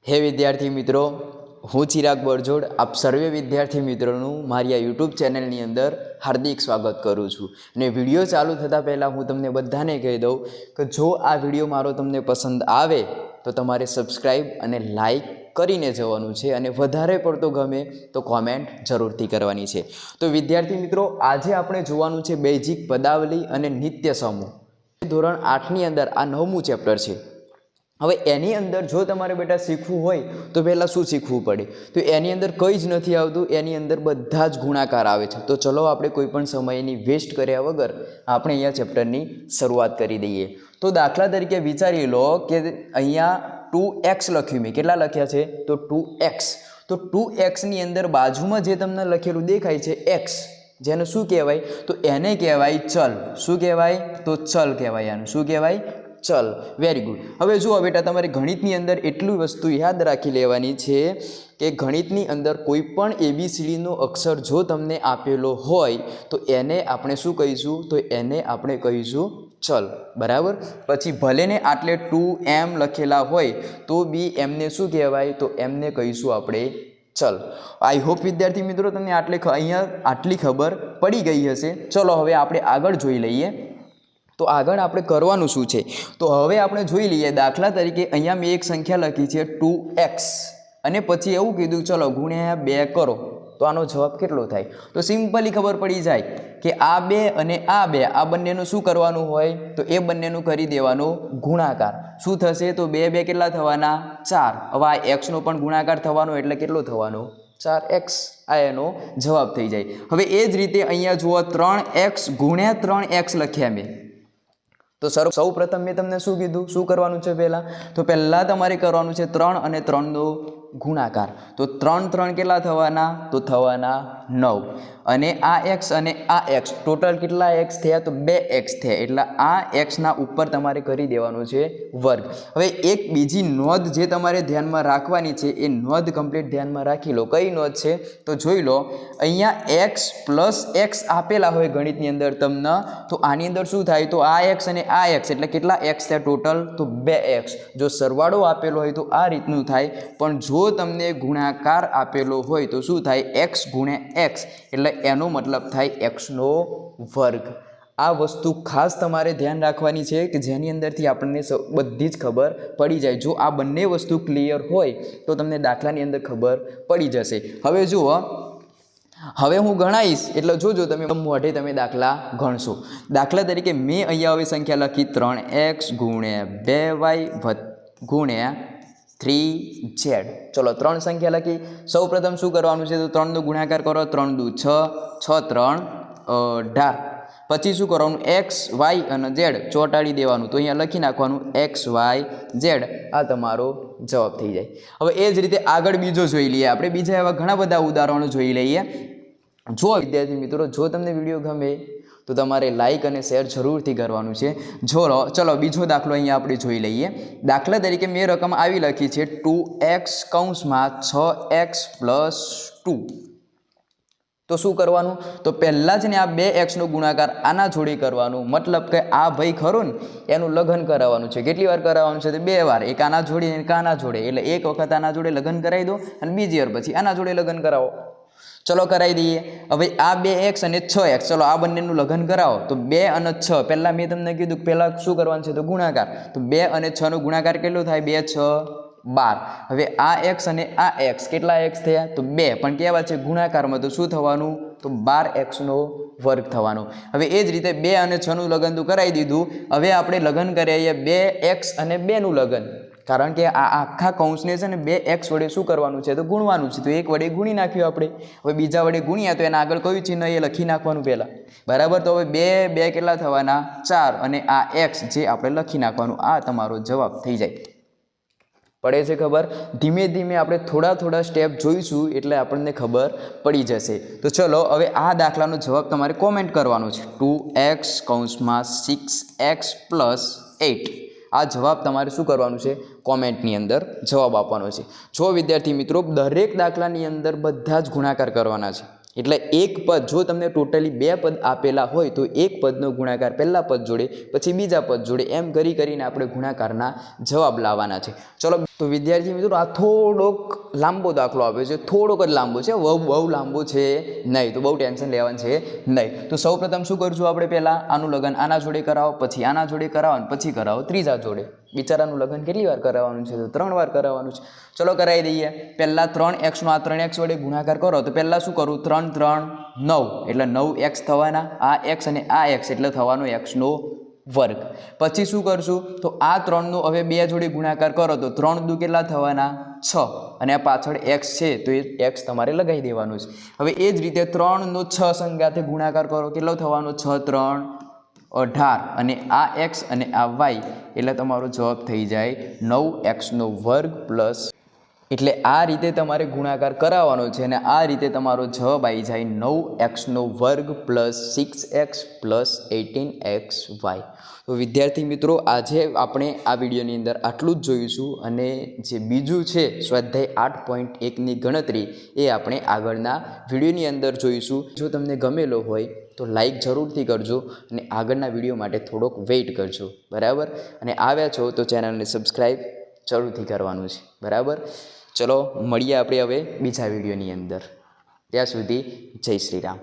હે વિદ્યાર્થી મિત્રો, હું ચિરાગ બરજોડ આપ સર્વે વિદ્યાર્થી મિત્રોનું મારી આ યુટ્યુબ ચેનલની અંદર હાર્દિક સ્વાગત કરું છું। અને વિડીયો ચાલુ થતાં પહેલાં હું તમને બધાને કહી દઉં કે જો આ વિડીયો મારો તમને પસંદ આવે તો તમારે સબસ્ક્રાઈબ અને લાઈક કરીને જવાનું છે અને વધારે પડતો ગમે તો કોમેન્ટ જરૂરથી કરવાની છે। તો વિદ્યાર્થી મિત્રો, આજે આપણે જોવાનું છે બેઝિક પદાવલી અને નિત્ય સમૂહ। ધોરણ 8ની અંદર આ 9મું ચેપ્ટર છે। હવે એની અંદર જો તમારે બેટા શીખવું હોય તો પહેલાં શું શીખવું પડે? તો એની અંદર કંઈ જ નથી આવતું, એની અંદર બધા જ ગુણાકાર આવે છે। તો ચલો આપણે કોઈ પણ સમયની વેસ્ટ કર્યા વગર આપણે અહીંયા ચેપ્ટરની શરૂઆત કરી દઈએ। તો દાખલા તરીકે વિચારી લો કે અહીંયા 2x લખ્યું, મેં કેટલા લખ્યા છે? તો 2x। તો 2xની અંદર બાજુમાં જે તમને લખેલું દેખાય છે x, જેને શું કહેવાય? તો એને કહેવાય ચલ। શું કહેવાય? તો ચલ કહેવાય। આનું શું કહેવાય? ચલ। Very good. હવે જુઓ બેટા, તમારે ગણિતની અંદર એટલી વસ્તુ યાદ રાખી લેવાની છે કે ગણિતની અંદર કોઈ પણ ABCDનો અક્ષર જો તમને આપેલો હોય તો એને આપણે શું કહીશું? તો એને આપણે કહીશું ચલ, બરાબર। પછી ભલે ને આટલે 2m લખેલા હોય તો બી એમને શું કહેવાય? તો એમને કહીશું આપણે ચલ। આઈ હોપ વિદ્યાર્થી મિત્રો તમને અહીંયા આટલી ખબર પડી ગઈ હશે। ચલો હવે આપણે આગળ જોઈ લઈએ। તો આગળ આપણે કરવાનું શું છે? તો હવે આપણે જોઈ લઈએ। દાખલા તરીકે અહીંયા મેં એક સંખ્યા લખી છે 2x અને પછી એવું કીધું ચલો ગુણ્યા 2 કરો તો આનો જવાબ કેટલો થાય? તો સિમ્પલી ખબર પડી જાય કે આ 2 અને આ 2 આ બંનેનું શું કરવાનું હોય? તો એ બંનેનું કરી દેવાનું ગુણાકાર। શું થશે? તો 2 2 કેટલા થવાના? 4। હવે આ x નો પણ ગુણાકાર થવાનો એટલે કેટલો થવાનો? 4x। આ એનો જવાબ થઈ જાય। હવે એ જ રીતે અહીંયા જુઓ 3x ગુણ્યા 3x લખ્યા મેં। તો સૌ પ્રથમ મેં તમને શું કીધું? શું કરવાનું છે પહેલાં? તો પહેલાં તમારે કરવાનું છે 3 અને 3નો ગુણાકાર। તો 3 3 કેટલા થવાના? તો થવાના 9। અને આ x અને આ x ટોટલ કેટલા x થયા? તો 2x થયા। એટલે આ xના ઉપર તમારે કરી દેવાનું છે વર્ગ। હવે એક બીજી નોંધ જે તમારે ધ્યાનમાં રાખવાની છે એ નોંધ કમ્પ્લીટ ધ્યાનમાં રાખી લો। કઈ નોંધ છે? તો જોઈ લો, અહીંયા x પ્લસ x આપેલા હોય ગણિતની અંદર તમને, તો આની અંદર શું થાય? તો આ x અને આ x એટલે કેટલા x થયા ટોટલ? તો 2x। જો સરવાળો આપેલો હોય તો આ રીતનું થાય, પણ જો તમને ગુણાકાર આપેલો હોય તો શું થાય? x ગુણ્યા x એટલે એનો મતલબ થાય x નો વર્ગ। આ વસ્તુ ખાસ તમારે ધ્યાન રાખવાની છે કે જેની અંદરથી આપણને બધી જ ખબર પડી જાય। જો આ બંને વસ્તુ ક્લિયર હોય તો તમને દાખલાની અંદર ખબર પડી જશે। હવે જુઓ, હવે હું ગણાવીશ એટલે જોજો તમે મોઢે તમે દાખલા ગણશો। દાખલા તરીકે મેં અહીંયા હવે સંખ્યા લખી 3x ગુણ્યા 2y ગુણ્યા 3z। ચલો 3 સંખ્યા લખી। સૌ પ્રથમ શું કરવાનું છે? તો 3નો ગુણાકાર કરો। 3 દુ 6, 6 3 18। પછી શું કરવાનું? x y અને z ચોંટાડી દેવાનું। તો અહીંયા લખી નાખવાનું x y z। આ તમારો જવાબ થઈ જાય। હવે એ જ રીતે આગળ બીજો જોઈ લઈએ આપણે। બીજા એવા ઘણા બધા ઉદાહરણો જોઈ લઈએ। જો વિદ્યાર્થી મિત્રો, જો તમને વિડીયો ગમે તો તમારે લાઈક અને શેર જરૂરથી કરવાનું છે। ચલો બીજો દાખલો અહીંયા આપણે જોઈ લઈએ। દાખલા તરીકે મેં રકમ આવી લખી છે 2x કૌંસમાં 6x પ્લસ 2। તો શું કરવાનું? તો પહેલાં જ ને આ 2xનો ગુણાકાર આના જોડે કરવાનું। મતલબ કે આ ભાઈ ખરો ને એનું લગ્ન કરાવવાનું છે। કેટલી વાર કરાવવાનું છે? તો 2 વાર। એક આના જોડે એક આના જોડે, એટલે એક વખત આના જોડે લગ્ન કરાવી દો અને બીજી વાર પછી આના જોડે લગ્ન કરાવો। ચલો કરાવી દઈએ। હવે આ 2x અને 6x, ચલો આ બંનેનું લગ્ન કરાવો। તો 2 અને 6 પહેલાં મેં તમને કીધું કે પહેલાં શું કરવાનું છે? તો ગુણાકાર। તો 2 અને 6નો ગુણાકાર કેટલો થાય? 2 6 12। હવે આ x અને આ x કેટલા x થયા? તો 2, પણ કેવા છે? ગુણાકારમાં। તો શું થવાનું? તો 12x નો વર્ગ થવાનો। હવે એ જ રીતે 2 અને 6નું લગ્ન તો કરાવી દીધું। હવે આપણે લગ્ન કરીએ 2x અને 2નું લગ્ન, કારણ કે આ આખા કૌંસને છે ને 2x વડે શું કરવાનું છે? તો ગુણવાનું છે। તો એક વડે ગુણી નાખ્યું આપણે। હવે બીજા વડે ગુણ્યા તો એના આગળ કયું ચિહ્ન એ લખી નાખવાનું પહેલાં, બરાબર। તો હવે 2 2 કેટલા થવાના? 4 અને આ x જે આપણે લખી નાખવાનું। આ તમારો જવાબ થઈ જાય। પડે છે ખબર? ધીમે ધીમે આપણે થોડા સ્ટેપ જોઈશું એટલે આપણને ખબર પડી જશે। તો ચલો હવે આ દાખલાનો જવાબ તમારે કોમેન્ટ કરવાનો છે। 2x કૌંસમાં 6x પ્લસ 8। આ જવાબ તમારે શું કરવાનું છે? કોમેન્ટની અંદર જવાબ આપવાનો છે। જો વિદ્યાર્થી મિત્રો, દરેક દાખલાની અંદર બધા જ ગુણાકાર કરવાના છે। એટલે એક પદ જો તમને ટોટલી 2 પદ આપેલા હોય તો એક પદનો ગુણાકાર પહેલા પદ જોડે પછી બીજા પદ જોડે એમ કરીને આપણે ગુણાકારના જવાબ લાવવાના છે. ચલો તો વિદ્યાર્થી મિત્રો આ થોડોક લાંબો દાખલો આપ્યો છે, થોડોક જ લાંબો છે, બહુ લાંબો છે નહીં, તો બહુ ટેન્શન લેવાનું છે નહીં. તો સૌપ્રથમ શું કરશું આપણે પહેલાં આનું લગ્ન આના જોડે કરાવો, પછી આના જોડે કરાવો અને પછી કરાવો ત્રીજા જોડે. બિચારાનું લગ્ન કેટલી વાર કરાવવાનું છે? તો 3 વાર કરાવવાનું છે. ચલો કરાવી દઈએ. પહેલાં 3x નો આ 3x વડે ગુણાકાર કરો તો પહેલાં શું કરું? 3 3 9 એટલે 9x થવાના, આ x અને આ x એટલે થવાનો x નો વર્ગ. પછી શું કરશું? તો આ 3 નો હવે 2 જોડે ગુણાકાર કરો તો 3 દુ કેટલા થવાના? 6 અને આ પાછળ x છે તો એ x તમારે લગાવી દેવાનું છે. હવે એ જ રીતે 3 નો 6 સંગાથે ગુણાકાર કરો, કેટલો થવાનો? 6 3 18 અને આ x અને આ y એટલે તમારો જવાબ થઈ જાય 9x નો વર્ગ પ્લસ. એટલે આ રીતે તમારે ગુણાકાર કરાવવાનો છે અને આ રીતે તમારો જવાબ આવી જાય 9x નો વર્ગ પ્લસ 6x પ્લસ 18xy. તો વિદ્યાર્થી મિત્રો આજે આપણે આ વિડીયોની અંદર આટલું જ જોઈશું અને જે બીજું છે સ્વાધ્યાય 8.1ની ગણતરી એ આપણે આગળના વિડીયોની અંદર જોઈશું. જો તમને ગમેલો હોય તો લાઈક જરૂરથી કરજો અને આગળના વિડીયો માટે થોડોક વેઇટ કરજો, બરાબર. અને આવ્યા છો તો ચેનલને સબસ્ક્રાઈબ જરૂરથી કરવાનું છે, બરાબર. ચલો મળીએ આપણે હવે બીજા વિડીયોની અંદર. ત્યાં સુધી જય શ્રી રામ.